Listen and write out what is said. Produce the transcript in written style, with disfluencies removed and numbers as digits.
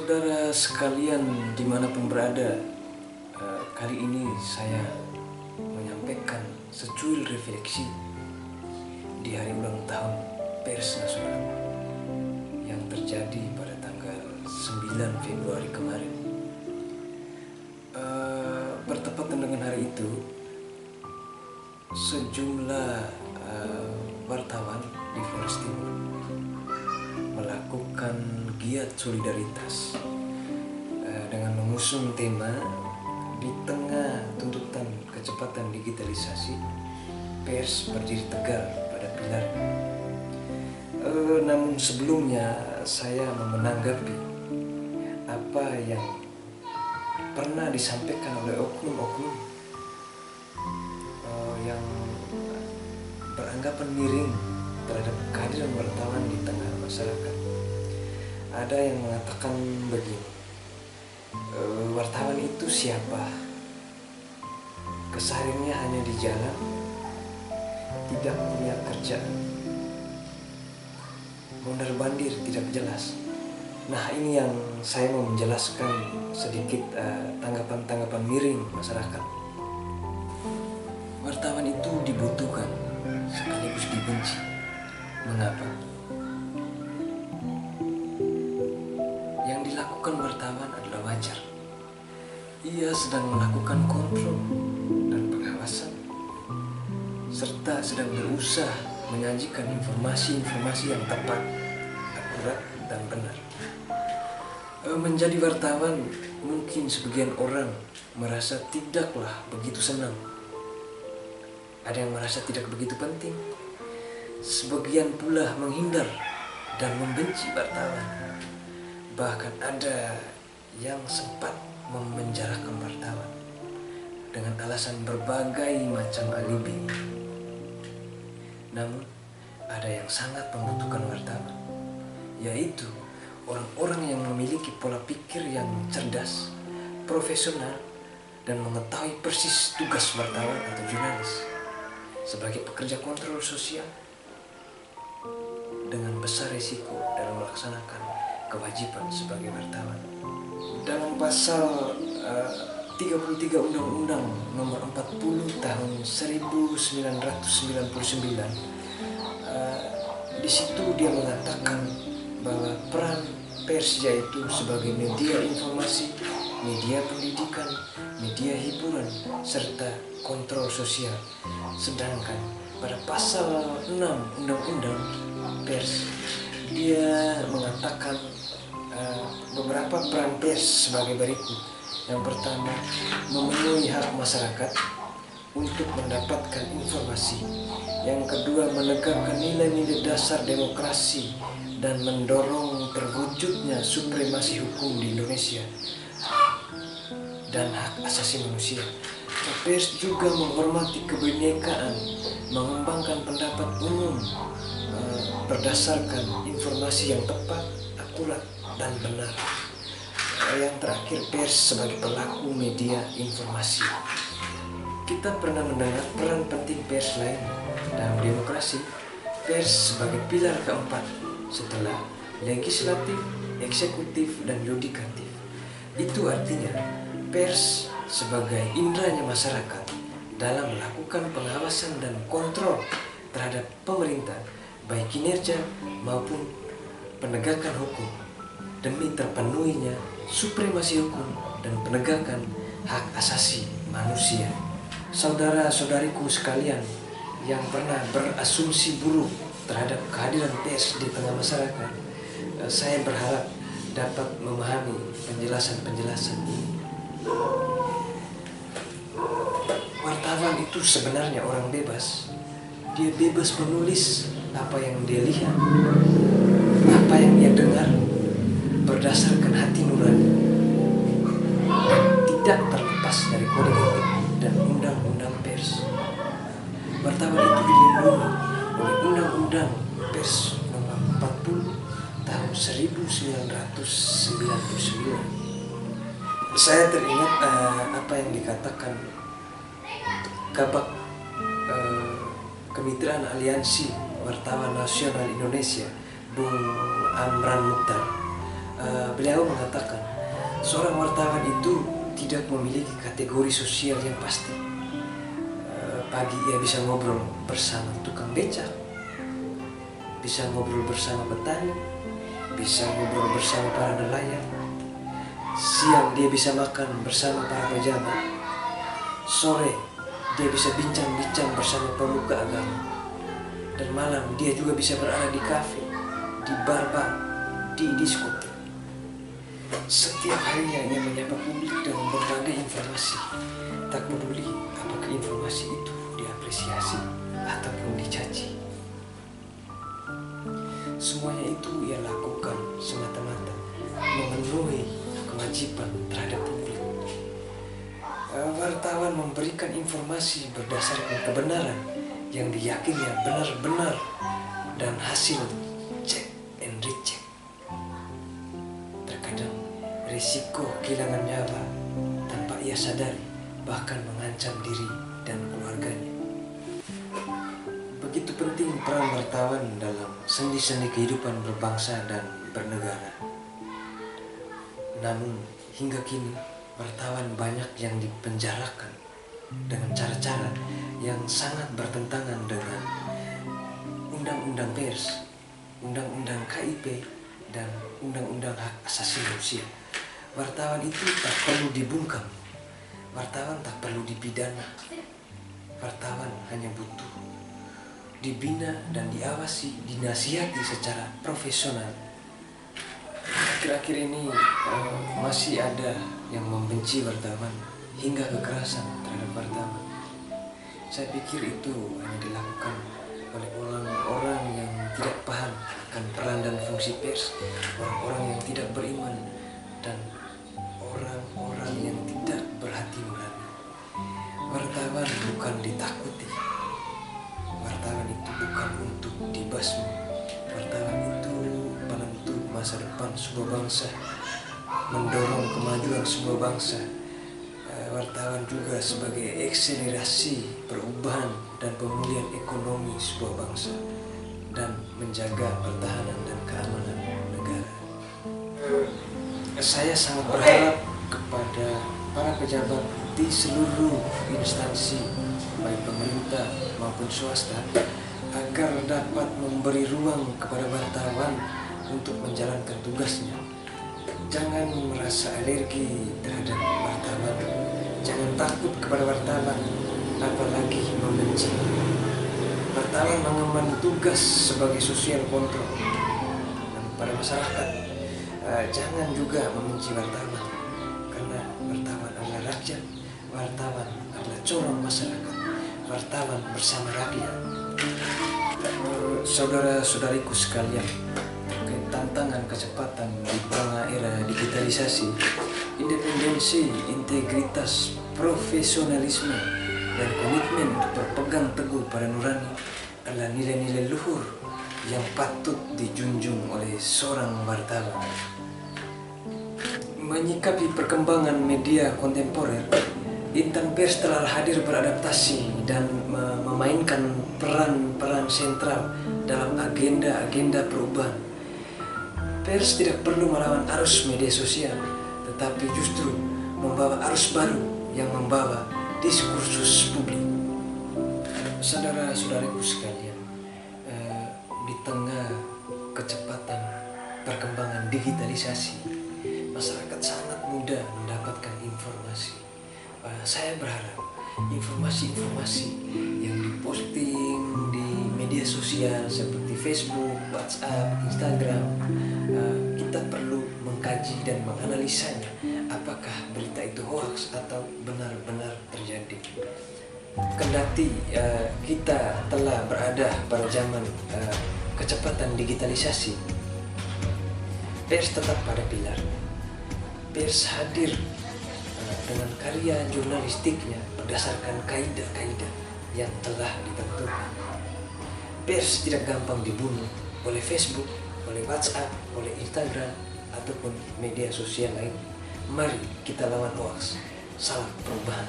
Saudara sekalian dimanapun berada, kali ini saya menyampaikan secuil refleksi di hari ulang tahun Pers Nasional yang terjadi pada tanggal 9 Februari kemarin. Bertepatan dengan hari itu, sejumlah wartawan di Flores Timur melakukan giat solidaritas dengan mengusung tema di tengah tuntutan kecepatan digitalisasi, pers berdiri tegar pada pilarnya. Namun sebelumnya saya menanggapi apa yang pernah disampaikan oleh oknum-oknum yang beranggapan miring terhadap kehadiran wartawan di tengah masyarakat. Ada yang mengatakan begini, wartawan itu siapa? Kesehariannya hanya di jalan, tidak punya kerjaan, mondar-mandir, tidak jelas. Nah, ini yang saya mau menjelaskan sedikit tanggapan-tanggapan miring masyarakat. Wartawan itu dibutuhkan sekaligus dibenci. Mengapa? Yang dilakukan wartawan adalah wajar. Ia sedang melakukan kontrol dan pengawasan, serta sedang berusaha menyajikan informasi-informasi yang tepat, akurat, dan benar. Menjadi wartawan mungkin sebagian orang merasa tidaklah begitu senang. Ada yang merasa tidak begitu penting. Sebagian pula menghindar dan membenci wartawan. Bahkan ada yang sempat memenjarakan wartawan dengan alasan berbagai macam alibi. Namun ada yang sangat membutuhkan wartawan, yaitu orang-orang yang memiliki pola pikir yang cerdas, profesional, dan mengetahui persis tugas wartawan atau jurnalis sebagai pekerja kontrol sosial dengan besar risiko dalam melaksanakan kewajiban sebagai wartawan. Dalam pasal 33 Undang-Undang Nomor 40 Tahun 1999, di situ dia mengatakan bahwa peran pers yaitu sebagai media informasi, media pendidikan, media hiburan, serta kontrol sosial. Sedangkan pada pasal 6 Undang-Undang Pers, dia mengatakan beberapa peran pers sebagai berikut. Yang pertama, memenuhi hak masyarakat untuk mendapatkan informasi. Yang kedua, menegakkan nilai-nilai dasar demokrasi dan mendorong terwujudnya supremasi hukum di Indonesia dan hak asasi manusia. Pers juga menghormati kebinekaan, mengembangkan pendapat umum berdasarkan informasi yang tepat, akurat, dan benar. Yang terakhir, pers sebagai pelaku media informasi. Kita pernah mendengar peran penting pers lain dalam demokrasi. Pers sebagai pilar keempat setelah legislatif, eksekutif, dan yudikatif. Itu artinya pers sebagai indranya masyarakat dalam melakukan pengawasan dan kontrol terhadap pemerintah, baik kinerja maupun penegakan hukum, demi terpenuhinya supremasi hukum dan penegakan hak asasi manusia. Saudara-saudariku sekalian yang pernah berasumsi buruk terhadap kehadiran pers di tengah masyarakat, saya berharap dapat memahami penjelasan-penjelasan ini. Wartawan itu sebenarnya orang bebas. Dia bebas menulis apa yang dia lihat, apa yang dia dengar, berdasarkan hati nurani, tidak terlepas dari kode etik dan undang-undang pers. Wartawan itu dilindungi oleh Undang-Undang Pers Nomor 40 Tahun 1999. Saya teringat apa yang dikatakan Kabak Kemitraan Aliansi Wartawan Nasional Indonesia, Bung Amran Mukhtar. beliau mengatakan seorang wartawan itu tidak memiliki kategori sosial yang pasti. Pagi ia bisa ngobrol bersama tukang becak, bisa ngobrol bersama petani, bisa ngobrol bersama para nelayan. Siang dia bisa makan bersama para pejabat. Sore dia bisa bincang-bincang bersama pemuka agama. Dan malam dia juga bisa berada di kafe, di bar-bar, di diskotik. Setiap harinya ia menyapa publik dengan berbagai informasi. Tak peduli apakah informasi itu diapresiasi ataupun dicaci. Semuanya itu ia lakukan semata-mata memenuhi kewajiban terhadap publik. Wartawan memberikan informasi berdasarkan kebenaran yang diyakininya benar-benar dan hasil cek and recheck. Terkadang risiko kehilangan nyawa tanpa ia sadari bahkan mengancam diri dan keluarganya. Begitu penting peran wartawan dalam sendi-sendi kehidupan berbangsa dan bernegara. Namun hingga kini wartawan banyak yang dipenjarakan dengan cara-cara yang sangat bertentangan dengan Undang-Undang Pers, Undang-Undang KIP, dan Undang-Undang Hak Asasi Manusia. Wartawan itu tak perlu dibungkam, wartawan tak perlu dipidana. Wartawan hanya butuh dibina dan diawasi, dinasihati secara profesional. Akhir-akhir ini masih ada yang membenci wartawan hingga kekerasan terhadap wartawan. Saya pikir itu hanya dilakukan oleh orang-orang yang tidak paham akan peran dan fungsi pers, orang-orang yang tidak beriman, dan orang-orang yang tidak berhati nurani. Wartawan bukan ditakuti. Wartawan itu bukan untuk dibasmi. Wartawan itu penentu masa depan sebuah bangsa, mendorong kemajuan sebuah bangsa. Wartawan juga sebagai akselerasi perubahan dan pemulihan ekonomi sebuah bangsa dan menjaga pertahanan dan keamanan negara. Saya sangat berharap kepada para pejabat di seluruh instansi, baik pemerintah maupun swasta, agar dapat memberi ruang kepada wartawan untuk menjalankan tugasnya. Jangan merasa alergi terhadap wartawan, jangan takut kepada wartawan, apalagi membenci. Wartawan mengemban tugas sebagai sosial kontrol pada masyarakat. Jangan juga membenci wartawan, karena wartawan adalah rakyat, wartawan adalah corong masyarakat, wartawan bersama rakyat. Saudara-saudariku sekalian, terkait tantangan kecepatan di tengah era digitalisasi, independensi, integritas, profesionalisme, dan komitmen untuk berpegang teguh pada nurani adalah nilai-nilai luhur yang patut dijunjung oleh seorang wartawan. Menyikapi perkembangan media kontemporer, Intan Pers telah hadir beradaptasi dan memainkan peran-peran sentral dalam agenda-agenda perubahan. Pers tidak perlu melawan arus media sosial, tetapi justru membawa arus baru yang membawa diskursus publik. Saudara-saudariku sekalian, di tengah kecepatan perkembangan digitalisasi, masyarakat sangat mudah mendapatkan informasi. Saya berharap informasi-informasi yang diposting di media sosial seperti Facebook, WhatsApp, Instagram, kita perlu mengkaji dan menganalisanya apakah berita itu hoax atau benar-benar terjadi. Kendati kita telah berada pada zaman kecepatan digitalisasi, pers tetap pada pilar. Pers hadir dengan karya jurnalistiknya berdasarkan kaidah-kaidah yang telah ditentukan. Pers tidak gampang dibunuh oleh Facebook, oleh WhatsApp, oleh Instagram, ataupun media sosial lain. Mari kita lawan hoax. Salam perubahan.